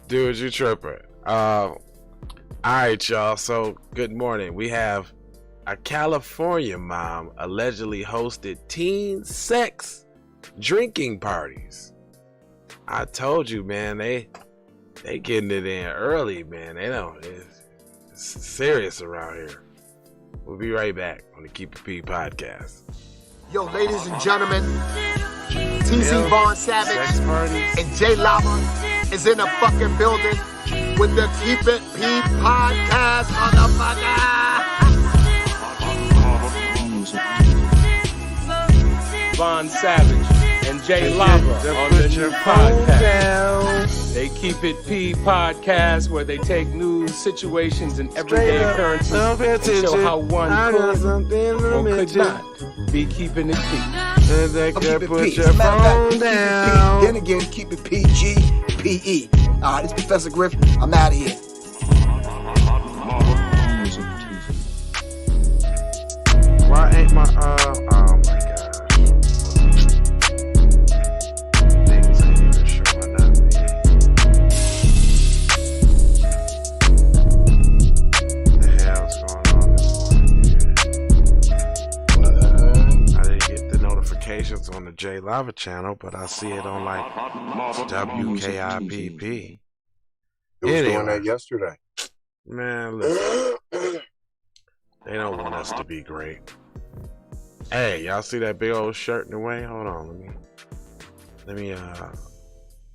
Dude, you tripping. All right, y'all. So, good morning. We have a California mom allegedly hosted teen sex drinking parties. I told you, man, they getting it in early, man. They don't. It's serious around here. We'll be right back on the Keep It P podcast. Yo, ladies and gentlemen, TZ Vaughn Savage and Jay Lava is in the fucking building with the Keep It P podcast, motherfucker. Vaughn Savage and Jay Lava on the new podcast. They Keep It P podcast, where they take news, situations, and everyday occurrences and show how one could or could not be keeping it P. And they can put your phone down. Then again, keep it PG, PE. Alright, it's Professor Griff. I'm out of here. Why ain't my oh my gosh. Things ain't even showing up. What the hell's going on this morning here? I didn't get the notifications on the J Lava channel, but I see it on like WKIPP. It was doing that yesterday. Man, listen. They don't want us to be great. Hey, y'all see that big old shirt in the way? Hold on, let me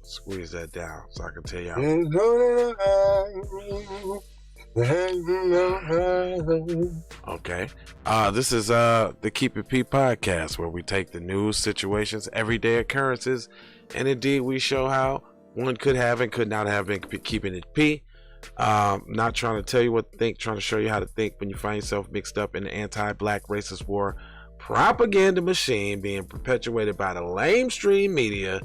squeeze that down so I can tell y'all. Okay. This is the Keep It P podcast, where we take the news, situations, everyday occurrences, and indeed we show how one could have and could not have been keeping it P. Not trying to tell you what to think, trying to show you how to think when you find yourself mixed up in the anti-black racist war propaganda machine being perpetuated by the lamestream media.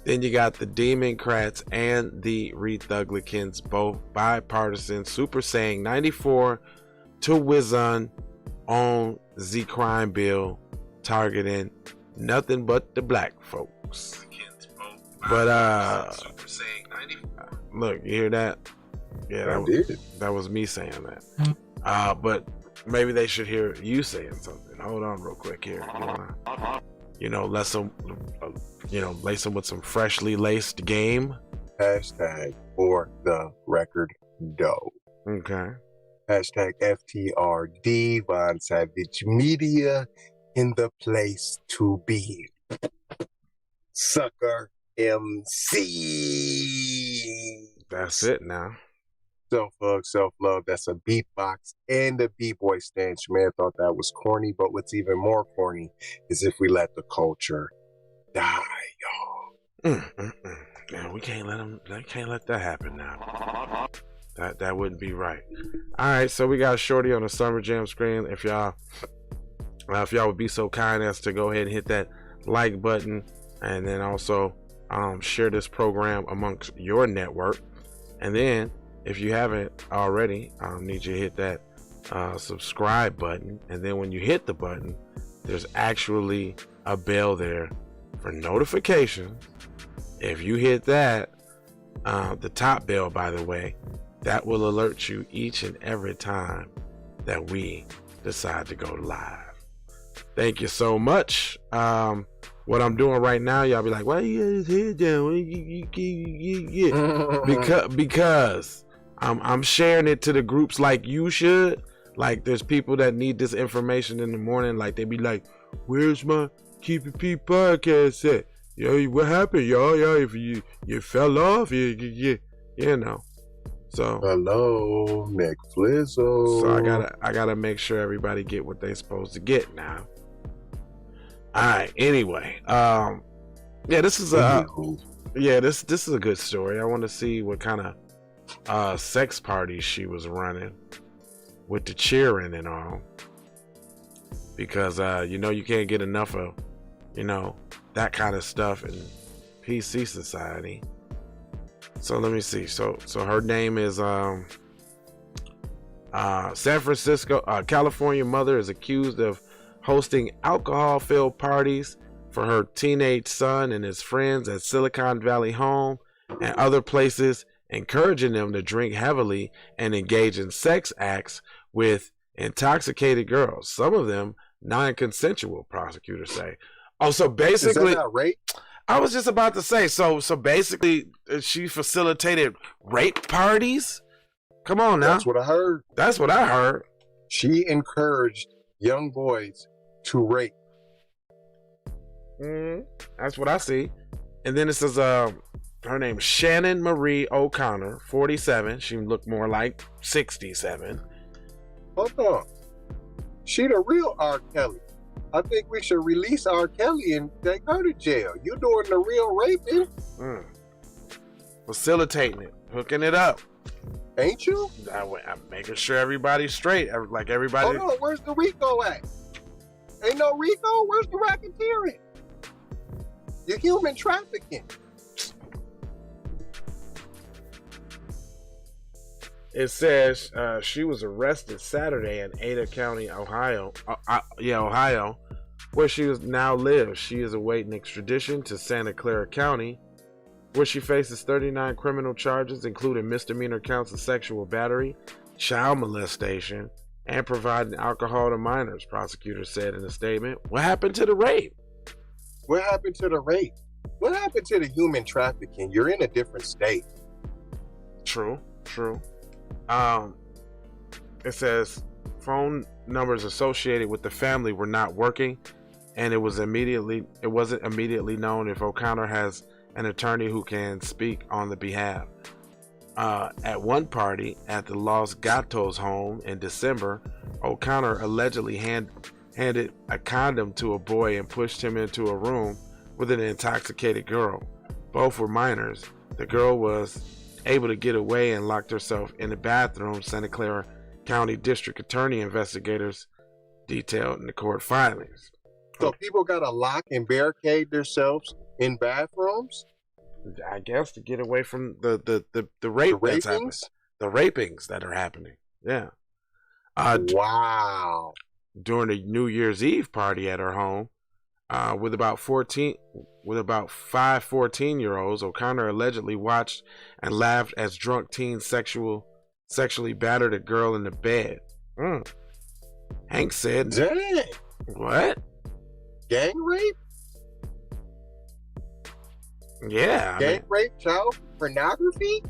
Then you got the Democrats and the Republicans, both bipartisan, super saying 94 to whizzon on the crime bill, targeting nothing but the black folks. But look, you hear that? Yeah, that was me saying that. But maybe they should hear you saying something. Hold on real quick here. Lace them with some freshly laced game. Hashtag for the record doe. Okay. Hashtag FTRD, Von Savage Media in the place to be. Sucker MC. That's it now. Self-hug, self-love. That's a beatbox and a b-boy stench. Man, thought that was corny, but what's even more corny is if we let the culture die, y'all. Man, we can't let that happen now. That wouldn't be right. All right, so we got Shorty on the Summer Jam screen. If y'all would be so kind as to go ahead and hit that like button, and then also share this program amongst your network, and then if you haven't already, I need you to hit that subscribe button. And then when you hit the button, there's actually a bell there for notifications. If you hit that, the top bell, by the way, that will alert you each and every time that we decide to go live. Thank you so much. What I'm doing right now, y'all be like, why you got his head down? Because I'm sharing it to the groups like you should. Like, there's people that need this information in the morning. Like, they be like, where's my Keep It P podcast at? Yo, what happened, y'all? If you fell off, you know. So hello, Nick Flizzle. So I gotta make sure everybody get what they supposed to get now. All right. Anyway, this is a this is a good story. I want to see what kind of sex parties she was running with the cheering and all, because you can't get enough of that kind of stuff in PC society. So let me see. So her name is San Francisco, California mother is accused of hosting alcohol-filled parties for her teenage son and his friends at Silicon Valley home and other places, encouraging them to drink heavily and engage in sex acts with intoxicated girls, some of them non-consensual, prosecutors say. Oh, so basically, is that not rape? I was just about to say, so basically she facilitated rape parties? Come on now. That's what I heard. That's what I heard. She encouraged young boys to rape. That's what I see. And then it says her name is Shannon Marie O'Connor, 47. She looked more like 67. Hold on. She the real R. Kelly. I think we should release R. Kelly and take her to jail. You doing the real raping? Facilitating it, hooking it up. Ain't you? I'm making sure everybody's straight. Like everybody. Hold on, where's the Rico at? Ain't no Rico? Where's the racketeering? You're human trafficking. It says she was arrested Saturday in Ada County, Ohio. Ohio, where she now lives. She is awaiting extradition to Santa Clara County, where she faces 39 criminal charges, including misdemeanor counts of sexual battery, child molestation, and providing alcohol to minors, prosecutors said in a statement. What happened to the rape? What happened to the rape? What happened to the human trafficking? You're in a different state. True. It says phone numbers associated with the family were not working, and it wasn't immediately known if O'Connor has an attorney who can speak on the behalf. At one party at the Los Gatos home in December, O'Connor allegedly handed a condom to a boy and pushed him into a room with an intoxicated girl. Both were minors. The girl was able to get away and locked herself in the bathroom, Santa Clara County District Attorney investigators detailed in the court filings. So people got to lock and barricade themselves in bathrooms? I guess to get away from the rape that's happening. The rapings that are happening. Yeah. Wow. During a New Year's Eve party at her home, with about 5 14-year-olds, O'Connor allegedly watched and laughed as drunk teens sexually battered a girl in the bed. Hank said, "Dang. What? Gang rape? Yeah. Gang rape, child pornography?"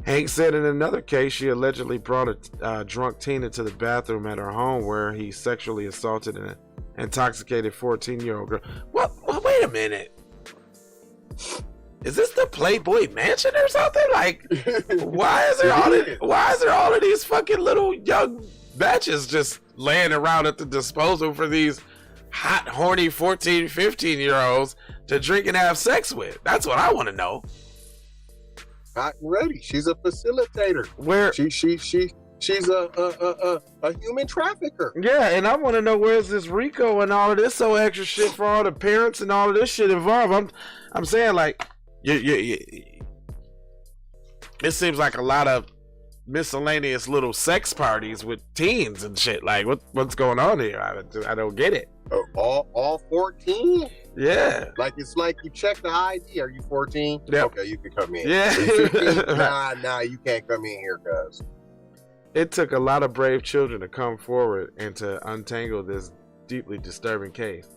Hank said in another case, she allegedly brought a drunk teen into the bathroom at her home where he sexually assaulted an intoxicated 14-year-old girl. What? Wait a minute. Is this the Playboy Mansion or something? Like, why is there all of these fucking little young batches just laying around at the disposal for these hot, horny 14, 15-year-olds to drink and have sex with? That's what I want to know. Hot and ready. She's a facilitator. Where she's a human trafficker. Yeah, and I want to know where's this Rico and all of this so extra shit for all the parents and all of this shit involved. I'm saying, like, it seems like a lot of miscellaneous little sex parties with teens and shit. Like, what's going on here? I don't get it. All 14? Yeah. Like, it's like you check the ID. Are you 14? Yeah. Okay, you can come in. Yeah. 15? Nah, you can't come in here, cuz. It took a lot of brave children to come forward and to untangle this deeply disturbing case.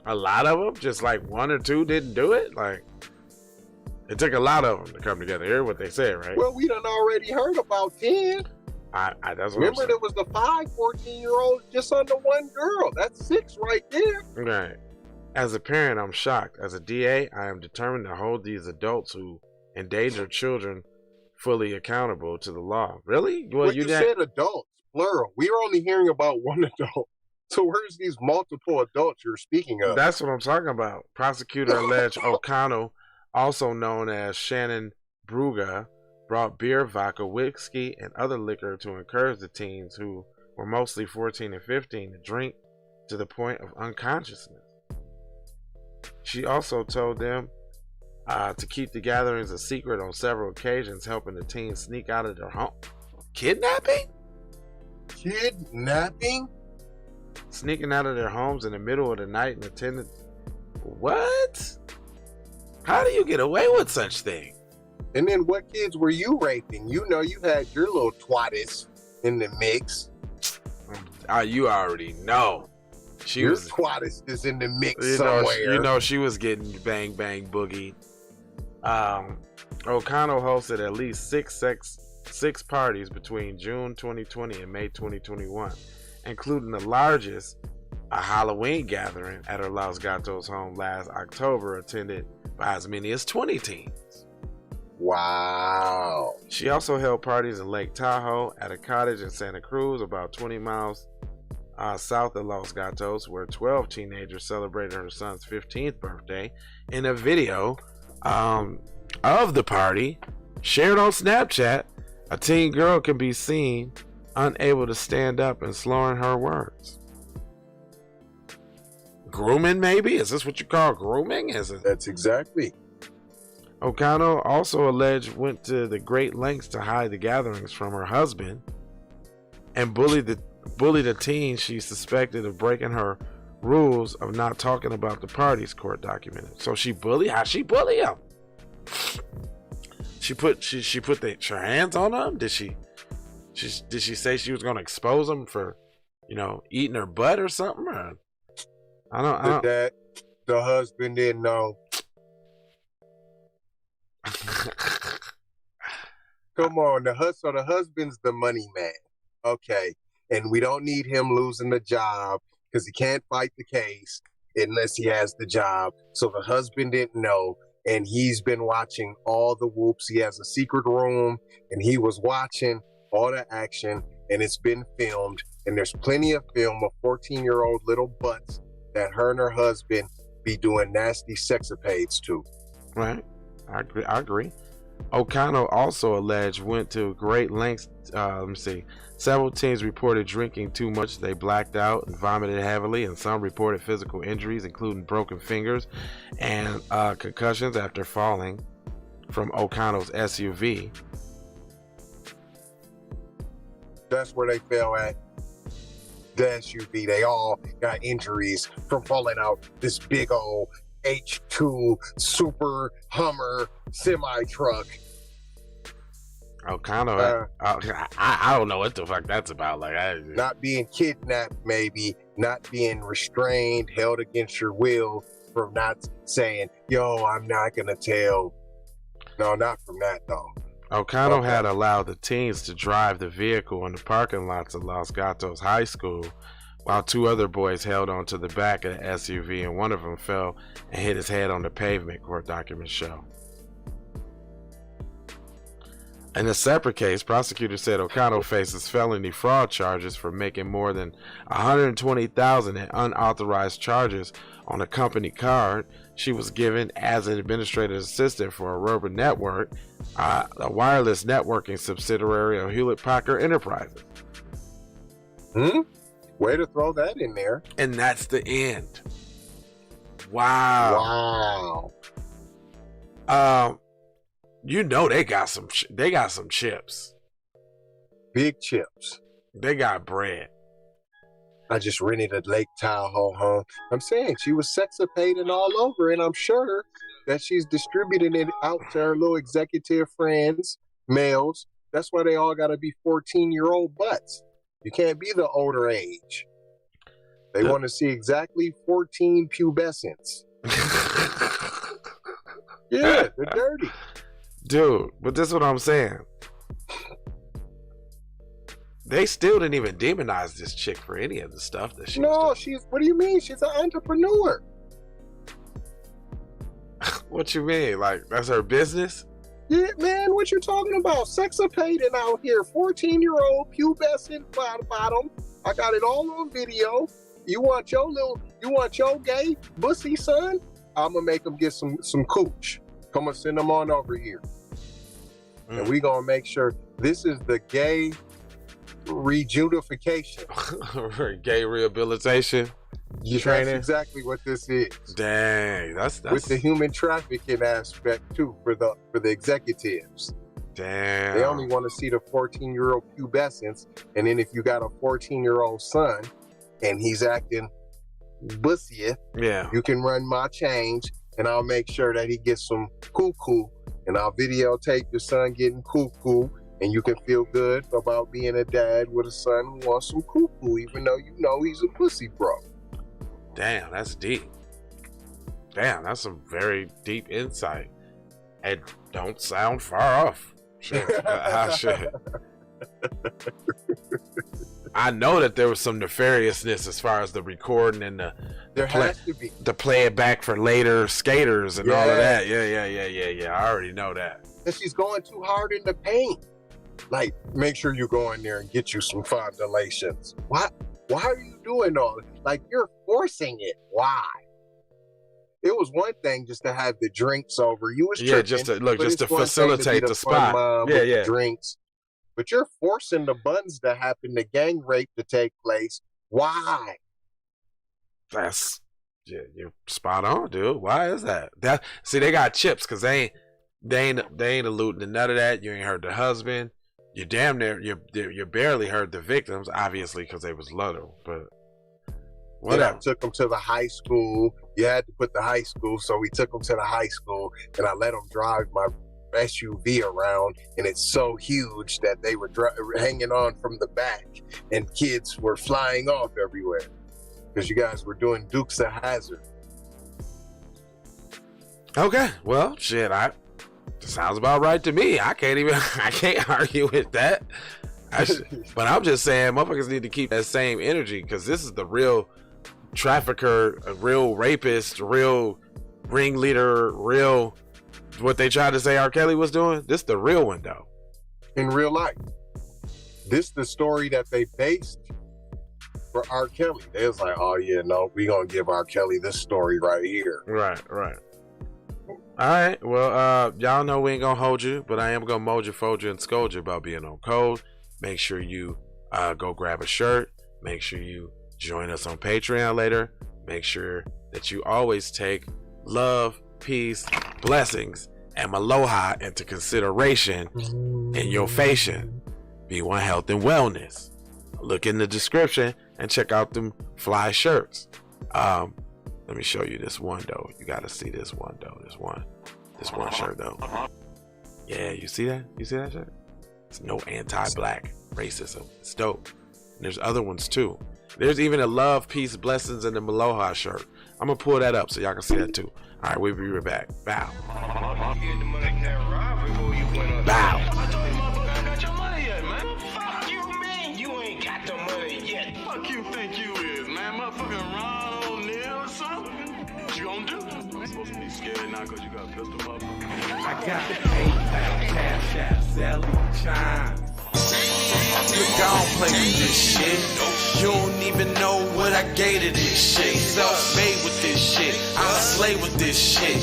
A lot of them, just like one or two didn't do it. Like, it took a lot of them to come together. Hear what they said, right? Well, we done already heard about 10. That's what Remember, there was the 5 14-year-olds just under one girl. That's 6 right there. Right. As a parent, I'm shocked. As a DA, I am determined to hold these adults who endanger children fully accountable to the law. Really? Well, you said adults, plural. We are only hearing about one adult. So where's these multiple adults you're speaking of? That's what I'm talking about. Prosecutor alleged O'Connell, also known as Shannon Bruga, brought beer, vodka, whiskey, and other liquor to encourage the teens, who were mostly 14 and 15, to drink to the point of unconsciousness. She also told them to keep the gatherings a secret on several occasions, helping the teens sneak out of their home. Kidnapping? Kidnapping? sneaking out of their homes in the middle of the night and attending. What? How do you get away with such thing? And then what kids were you raping? You know you had your little twattis in the mix. You already know. Your twattis is in the mix somewhere. She was getting bang bang boogie. O'Connell hosted at least six parties between June 2020 and May 2021, including the largest, a Halloween gathering at her Los Gatos home last October, attended by as many as 20 teens. Wow. She also held parties in Lake Tahoe, at a cottage in Santa Cruz, about 20 miles south of Los Gatos, where 12 teenagers celebrated her son's 15th birthday. In a video of the party shared on Snapchat, a teen girl can be seen unable to stand up and slurring her words. Grooming, maybe? Is this what you call grooming? That's exactly. O'Connell also alleged went to the great lengths to hide the gatherings from her husband and bullied a teen she suspected of breaking her rules of not talking about the parties, court documented. So how'd she bully him? She put her hands on him? Did she say she was gonna expose him for, eating her butt or something? Or, I don't. That the husband didn't know. Come on, the husband's the money man. Okay. And we don't need him losing the job because he can't fight the case unless he has the job. So the husband didn't know, and he's been watching all the whoops. He has a secret room, and he was watching all the action, and it's been filmed. And there's plenty of film of 14-year-old little butts that her and her husband be doing nasty sexapades to. Right. I agree. O'Connell also alleged went to great lengths. Several teens reported drinking too much. They blacked out and vomited heavily, and some reported physical injuries, including broken fingers and concussions after falling from O'Connell's SUV. That's where they fell at. The SUV. They all got injuries from falling out this big old H2 super Hummer semi truck. O'Connell, I don't know what the fuck that's about. Not being kidnapped, maybe not being restrained, held against your will, from not saying, "Yo, I'm not gonna tell." No, not from that though. O'Connell had allowed the teens to drive the vehicle in the parking lots of Los Gatos High School, while two other boys held onto the back of the SUV, and one of them fell and hit his head on the pavement, court documents show. In a separate case, prosecutors said O'Connell faces felony fraud charges for making more than $120,000 in unauthorized charges on a company card she was given as an administrative assistant for Aurora Network, a wireless networking subsidiary of Hewlett-Packard Enterprises. Way to throw that in there. And that's the end. Wow. They got some chips. Big chips. They got bread. I just rented a Lake Tahoe home. I'm saying she was sexapating all over, and I'm sure that she's distributing it out to her little executive friends, males. That's why they all got to be 14-year-old butts. You can't be the older age. They want to see exactly 14 pubescents. Yeah, they're dirty. Dude, but this is what I'm saying. They still didn't even demonize this chick for any of the stuff that she was doing. What do you mean? She's an entrepreneur. What you mean? Like, that's her business? Yeah, man, what you talking about? Sexapating out here. 14-year-old pubescent bottom. I got it all on video. You want your gay bussy son? I'm gonna make him get some cooch. Come and send them on over here. And we gonna make sure this is the gay rejudification. Gay rehabilitation. Training. That's exactly what this is. Dang, that's with the human trafficking aspect too for the executives. Damn. They only want to see the 14-year-old pubescents, and then if you got a 14-year-old son and he's acting bussy, you can run my change, and I'll make sure that he gets some cuckoo, and I'll videotape your son getting cuckoo, and you can feel good about being a dad with a son who wants some cuckoo, even though you know he's a pussy bro. Damn, that's deep. Damn, that's some very deep insight. And don't sound far off. Shit. Shit. I know that there was some nefariousness as far as the recording and the play it back for later skaters and all of that. Yeah. I already know that. And she's going too hard in the paint. Like, make sure you go in there and get you some fondulations. Why are you doing all this? Like, you're forcing it. Why? It was one thing just to have the drinks over. You was tripping, just to facilitate the spot. The drinks. But you're forcing the buns to happen, the gang rape to take place. Why? You're spot on, dude. Why is that? See, they got chips because they ain't alluding to none of that. You ain't heard the husband. You damn near you barely heard the victims, obviously, because they was little. But whatever. I took them to the high school. You had to put the high school, so we took them to the high school, and I let them drive my SUV around, and it's so huge that they were hanging on from the back, and kids were flying off everywhere because you guys were doing Dukes of Hazzard. Okay, well, shit, sounds about right to me. I can't argue with that. But I'm just saying, motherfuckers need to keep that same energy because this is the real trafficker, a real rapist, real ringleader, real. What they tried to say R. Kelly was doing, this the real one though. In real life. This the story that they based for R. Kelly. They was like, oh yeah, no, we gonna give R. Kelly this story right here. Right. Alright, well, y'all know we ain't gonna hold you, but I am gonna mold you, fold you, and scold you about being on code. Make sure you go grab a shirt. Make sure you join us on Patreon later. Make sure that you always take love, peace, blessings, and aloha into consideration in your fashion. B1 Health and Wellness. Look in the description and check out them fly shirts. Let me show you this one though. You gotta see this one though. This one shirt though. Yeah, you see that? You see that shirt? It's no anti-black racism. It's dope. And there's other ones too. There's even a love, peace, blessings, and the aloha shirt. I'm gonna pull that up so y'all can see that too. All right, we'll be right back. Bow. Bow. I told you motherfucker I got your money yet, man. Fuck you, mean you ain't got the money yet. Fuck you think you is, man. Motherfucking Ron O'Neal or something. What you gonna do? I'm supposed to be scared now because you got a pistol up. I got the PayPal, Cash App, Zelle, Chime. Look, I don't play with this shit. You don't even know what I gave to this shit. Self-made with this shit. I'll slay with this shit.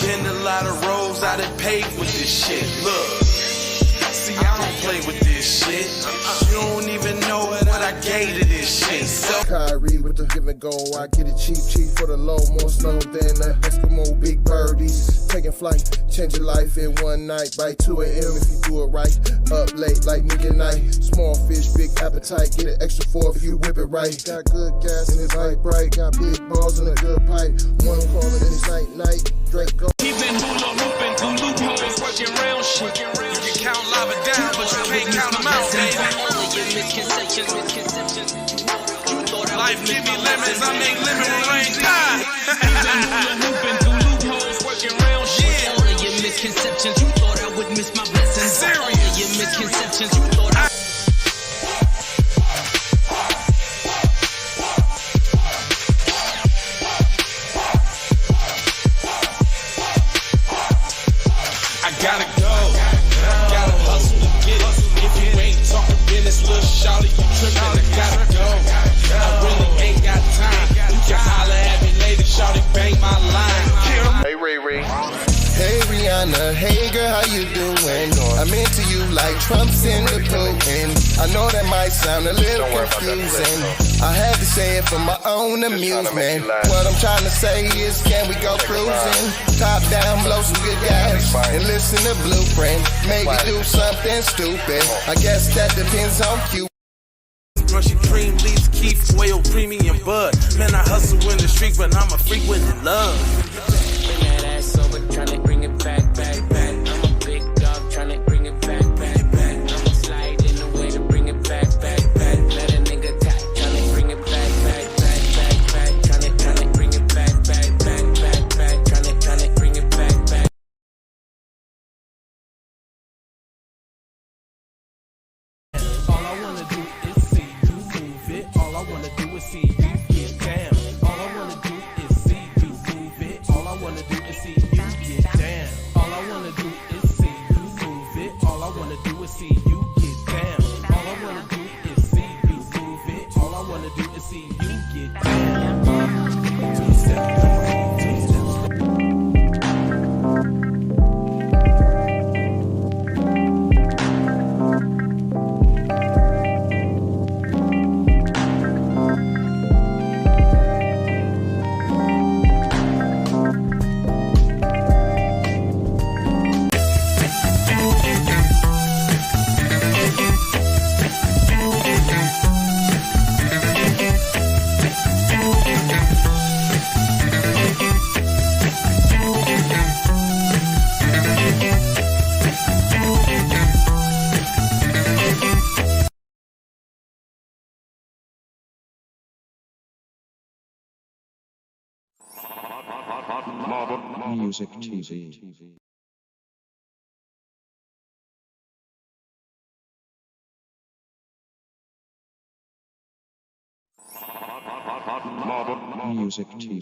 Been a lot of roads I done paved with this shit. Look, see, I don't play with this shit. You don't even know what I gave to this shit. Kyrie with the give and go. I get it cheap for the low. More snow than the Eskimo big birdies. Taking flight, change your life in one night. By 2 a.m. if you do it right. Up late like midnight. Small fish, big appetite. Get an extra 4 if you whip it right. Got good gas and it's light bright. Got big balls and a good pipe. One calling in night. Drake go. He been hula hooping through loopholes, working round shit. You can count lava down, but you can't count them out, baby. Life give me lemons, I make lemon rain. He been hula hooping through loopholes, working round shit. All of your misconceptions, you thought I would miss my blessings. Serious. All of your misconceptions, you thought I gotta go. Gotta hustle to get it. If you ain't talking business, little shawty, you trippin'. I gotta go. I really ain't got time. You can holler at me later, shawty, bang my line. Hey, Ray. Hey Rihanna, hey girl, how you doing? I'm into you like Trump's in the Putin. I know that might sound a little confusing. I had to say it for my own amusement. What I'm trying to say is, can we go cruising? Top down, blow some good gas, and listen to Blueprint. Maybe do something stupid. I guess that depends on you. Supreme leaves, Keith, Whale, Premium Bud. Man, I hustle in the street, but I'm a freak with the love. Bring that ass over, tryna bring it back. I'm a big dog, tryna bring it back. I'ma slide in the way to bring it back. Let a nigga tap, tryna bring it back. Tryna bring it back. Tryna bring it back. All I wanna do is see you move it. All I wanna do is see you get down. All I wanna do is see you move it. All I wanna do is see you get down. All I wanna do is see you move it. All I wanna do is see you get down. All I wanna do is see you move it. All I wanna do is see you get down. 2-step. Music TV. Music TV.